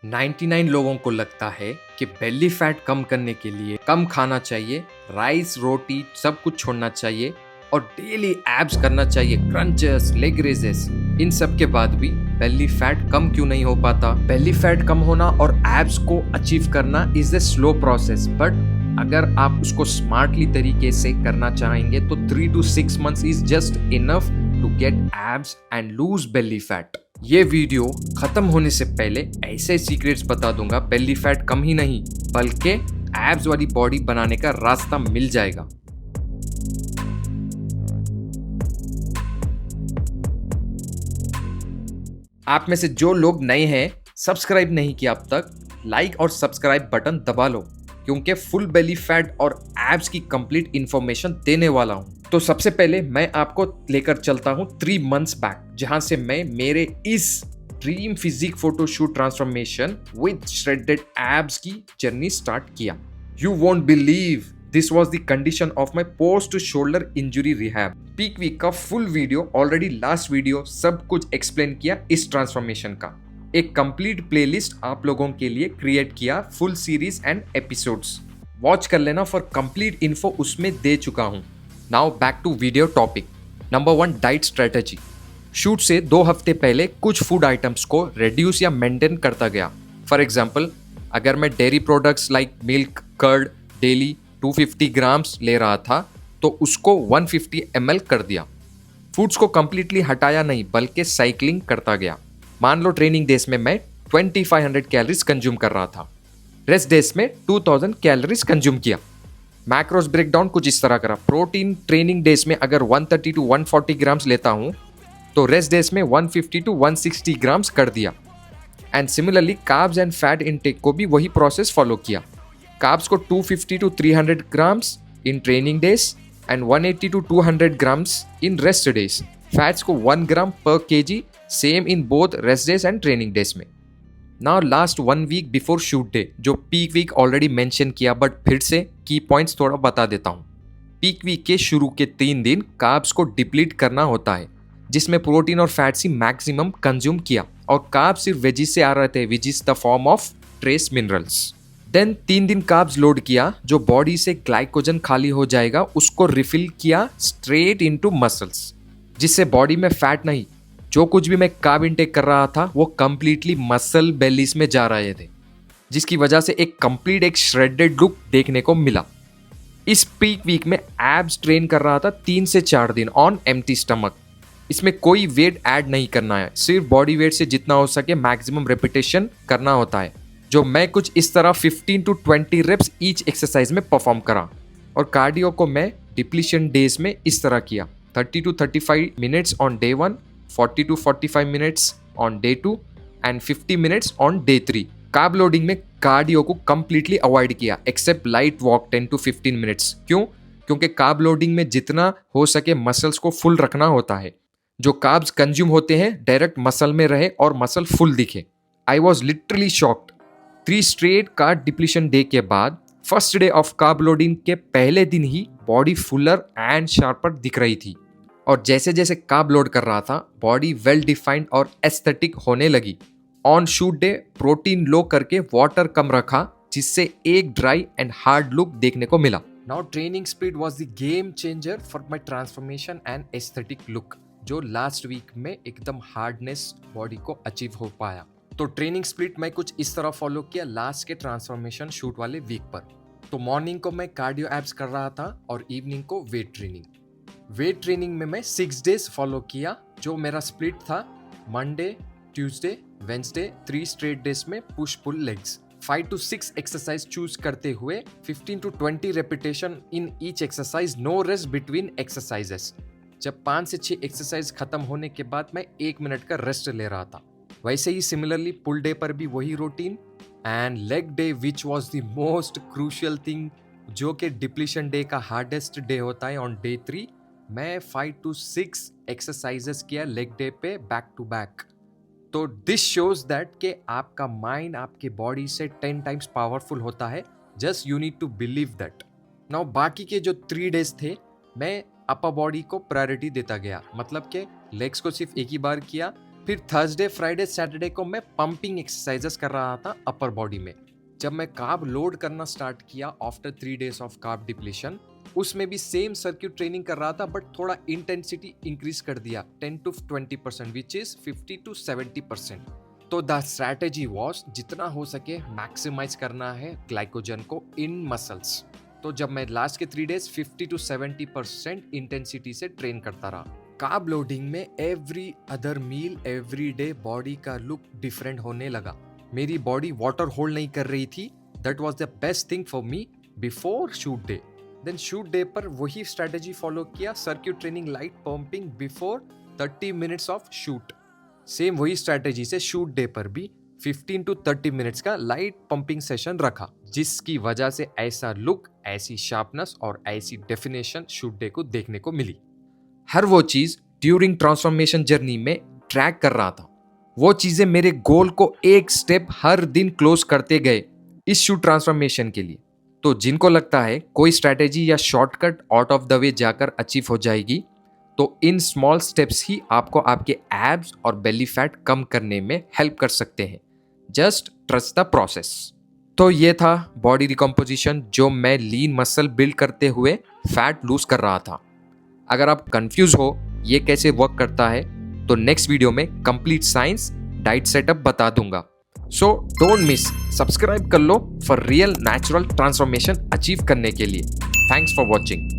99 लोगों को लगता है कि बेली फैट कम करने के लिए कम खाना चाहिए, राइस रोटी सब कुछ छोड़ना चाहिए और डेली एब्स करना चाहिए, क्रंचेस, लेग रेजेस। इन सब के बाद भी बेली फैट कम क्यों नहीं हो पाता? बेली फैट कम होना और एब्स को अचीव करना is a slow process, but अगर आप उसको स्मार्टली तरीके से करना चाहेंगे तो 3 to 6 months is just enough to get abs and lose belly fat. ये वीडियो खत्म होने से पहले ऐसे सीक्रेट्स बता दूंगा, बेली फैट कम ही नहीं बल्कि एब्स वाली बॉडी बनाने का रास्ता मिल जाएगा। आप में से जो लोग नए हैं, सब्सक्राइब नहीं किया अब तक, लाइक और सब्सक्राइब बटन दबा लो क्योंकि फुल बेली फैट और एब्स की कंप्लीट इंफॉर्मेशन देने वाला हूं। तो सबसे पहले मैं आपको लेकर चलता हूं 3 months बैक, जहां से मैं मेरे इस dream physique photoshoot transformation with shredded abs की जर्नी स्टार्ट किया। You won't believe this was the condition of my post shoulder injury rehab. Peak week का full video already last video सब कुछ एक्सप्लेन किया इस ट्रांसफॉर्मेशन का। एक complete playlist आप लोगों के लिए क्रिएट किया, full series and episodes watch कर लेना फॉर कंप्लीट इन्फो उसमें दे चुका हूं। Now back to video topic. Number 1, diet strategy. Shoot से 2 हफ्ते पहले कुछ फूड आइटम्स को रिड्यूस या मेंटेन करता गया। फॉर एग्जाम्पल, अगर मैं dairy products like milk, curd daily 250 grams ले रहा था तो उसको 150 ml कर दिया। फूड्स को कंप्लीटली हटाया नहीं बल्कि साइकिलिंग करता गया। मान लो ट्रेनिंग डेज में मैं 2500 कैलोरीज कंज्यूम कर रहा था, रेस्ट डेज में 2000 कैलोरीज कंज्यूम किया। मैक्रोस ब्रेकडाउन कुछ इस तरह करा। प्रोटीन ट्रेनिंग डेज में अगर 130 to 140 ग्राम्स लेता हूं तो रेस्ट डेज में 150 to 160 ग्राम्स कर दिया। And similarly carbs and fat intake को भी वही प्रोसेस फॉलो किया। कार्ब्स को 250 to 300 grams in training days and 180 to 200 grams in rest days. Fats को 1 ग्राम पर KG, same in both rest days and training days में। Now last 1 week before shoot day, जो peak week already mention किया but फिर से की points थोड़ा बता देता हूँ। पीक वीक के शुरू के 3 दिन कार्ब्स को डिप्लीट करना होता है, जिसमें प्रोटीन और फैट्स ही मैक्सिमम कंज्यूम किया और कार्ब्स सिर्फ वेजिस से आ रहे थे, which is the form of trace minerals. Then 3 दिन कार्ब्स लोड किया, जो बॉडी से ग्लाइकोजन खाली हो जाएगा उसको रिफिल किया स्ट्रेट इनटू मसल्स, जिससे बॉडी में फैट नहीं, जो कुछ भी मैं कार्ब इनटेक कर रहा था वो कंप्लीटली मसल बेलीज में जा रहे थे, जिसकी वजह से एक श्रेडेड लुक देखने को मिला। इस पीक वीक में एब्स ट्रेन कर रहा था 3 से 4 दिन ऑन एम्प्टी स्टमक। इसमें कोई वेट ऐड नहीं करना है, सिर्फ बॉडी वेट से जितना हो सके मैक्सिमम रेपिटेशन करना होता है, जो मैं कुछ इस तरह 15 to 20 रेप्स ईच एक्सरसाइज में परफॉर्म करा। और कार्डियो को मैं डिप्लीशन डेज में इस तरह किया, 30 to 35 minutes on day 1, 40 to 45 minutes on day 2 and 50 minutes on day 3। Carb loading में कार्डियो को कंप्लीटली अवॉइड किया except light walk 10 to 15 minutes. क्यों? क्योंकि कार्ब लोडिंग में जितना हो सके मसल्स को फुल रखना होता है, जो कार्ब्स कंज्यूम होते हैं डायरेक्ट मसल में रहे और मसल फुल दिखे। I was literally shocked. 3 straight carb depletion day के बाद first day of carb loading के पहले दिन ही बॉडी फुलर एंड शार्पर दिख रही थी, और जैसे जैसे कार्ब लोड कर रहा था बॉडी वेल डिफाइंड और एस्थेटिक होने लगी। ऑन शूट डे प्रोटीन लो करके वाटर कम रखा, जिससे एक ड्राई एंड हार्ड लुक देखने को मिला। Now training speed was the game changer for my transformation and aesthetic look, जो लास्ट वीक में एकदम हार्डनेस बॉडी को अचीव हो पाया। तो ट्रेनिंग स्प्लिट मैं कुछ इस तरह फॉलो किया लास्ट के ट्रांसफॉर्मेशन शूट वाले वीक पर। तो मॉर्निंग को मैं कार्डियो एब्स कर रहा था और इवनिंग को वेट ट्रेनिंग। वेट ट्रेनिंग में मैं 6 डेज फॉलो किया, जो मेरा स्प्लिट था Monday, Tuesday, Wednesday, 3 straight days में push pull legs. 5 to 6 exercise choose करते हुए 15 to 20 repetition in each exercise, no rest between exercises. जब 5 से 6 एक्सरसाइज खत्म होने के बाद मैं 1 मिनट का रेस्ट ले रहा था। वैसे ही सिमिलरली पुल डे पर भी वही routine, and leg day which was the most crucial thing, जो कि डिप्लीशन डे का हार्डेस्ट डे होता है। ऑन डे 3 मैं 5 to 6 एक्सरसाइजेस किया लेग डे पे बैक टू बैक। तो दिस शोज दैट कि आपका माइंड आपके बॉडी से 10 टाइम्स पावरफुल होता है। Just you need to believe that. Now बाकी के जो 3 डेज थे मैं अपर बॉडी को प्रायोरिटी देता गया, मतलब कि लेग्स को सिर्फ एक ही बार किया फिर थर्सडे फ्राइडे सैटरडे को मैं पंपिंग एक्सरसाइजेस कर रहा था अपर बॉडी में। जब मैं कार्ब लोड करना स्टार्ट किया after 3 days of carb depletion, उसमें भी सेम सर्किट ट्रेनिंग कर रहा था बट थोड़ा इंटेंसिटी इंक्रीज कर दिया 10 to 20% विच इज 50 to 70%। तो द स्ट्रैटेजी वॉज जितना हो सके मैक्सिमाइज करना है ग्लाइकोजन को इन मसल्स। तो जब मैं लास्ट के 3 डेज 50 to 70% इंटेंसिटी से ट्रेन करता रहा। कार्ब लोडिंग में एवरी अदर मील एवरी डे बॉडी का लुक डिफरेंट होने लगा। मेरी बॉडी वाटर होल्ड नहीं कर रही थी। That was the best thing for me before shoot day. Then shoot day पर वही स्ट्रेटेजी फॉलो किया, circuit training light pumping before 30 minutes of shoot. Same वही स्ट्रेटेजी से शूट डे पर भी 15 to 30 मिनट्स का लाइट पंपिंग सेशन रखा, जिसकी वजह से ऐसा लुक, ऐसी शार्पनेस और ऐसी डेफिनेशन शूट डे को देखने को मिली। हर वो चीज ड्यूरिंग ट्रांसफॉर्मेशन जर्नी में ट्रैक कर रहा था। वो चीजें मेरे गोल को एक स्टेप हर दिन क्लोज करते गए इस शूट ट्रांसफॉर्मेशन के लिए। तो जिनको लगता है कोई स्ट्रैटेजी या shortcut out of the way जाकर अचीव हो जाएगी, तो इन स्मॉल स्टेप्स ही आपको आपके एब्स और बेली फैट कम करने में हेल्प कर सकते हैं। Just trust the process. तो ये था बॉडी रिकम्पोजिशन जो मैं लीन मसल बिल्ड करते हुए फैट लूज कर रहा था। अगर आप कंफ्यूज हो ये कैसे वर्क करता है, तो नेक्स्ट वीडियो में कंप्लीट साइंस डाइट सेटअप बता दूंगा। सो डोंट मिस, सब्सक्राइब कर लो for real natural transformation achieve करने के लिए। Thanks for watching.